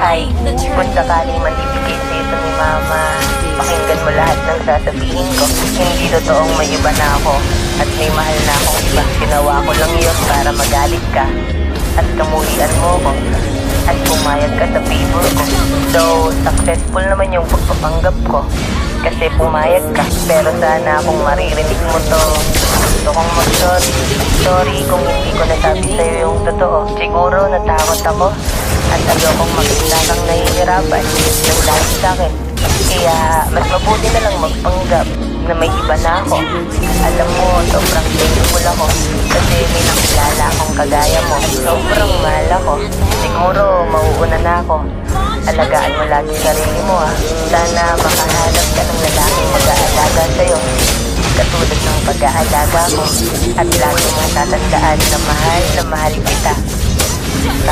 bahay. Kung sakaling man ibigay sa'yo ito ni Mama, pakinggan mo lahat ng sasabihin ko. Hindi totoong may iba na ako at may mahal na akong iba. Ginawa ko lang yun para magalit ka at kamuhian mo ko at pumayag ka sa favor ko. Though successful naman yung pagpapanggap ko kasi pumayag ka. Pero sana kung maririnig mo to, gusto kong mag-sorry. Sorry kung hindi ko nasabi sa'yo yung totoo. Siguro natakot ako at ayokong makita kang nahihirapan ng dahil sa'kin. Kaya mas mabuti na lang magpanggap na may iba na ako. Alam mo, sobrang thankful ako kasi may nakilala akong kagaya mo. Sobrang mahal ako. Siguro mauuna na ako. Alagaan mo lagi sarili mo Sana makahanap ka ng lalaking mag-aalaga sa'yo katulad ng pag-aalaga ko at lagi mong tatandaan na mahal kita.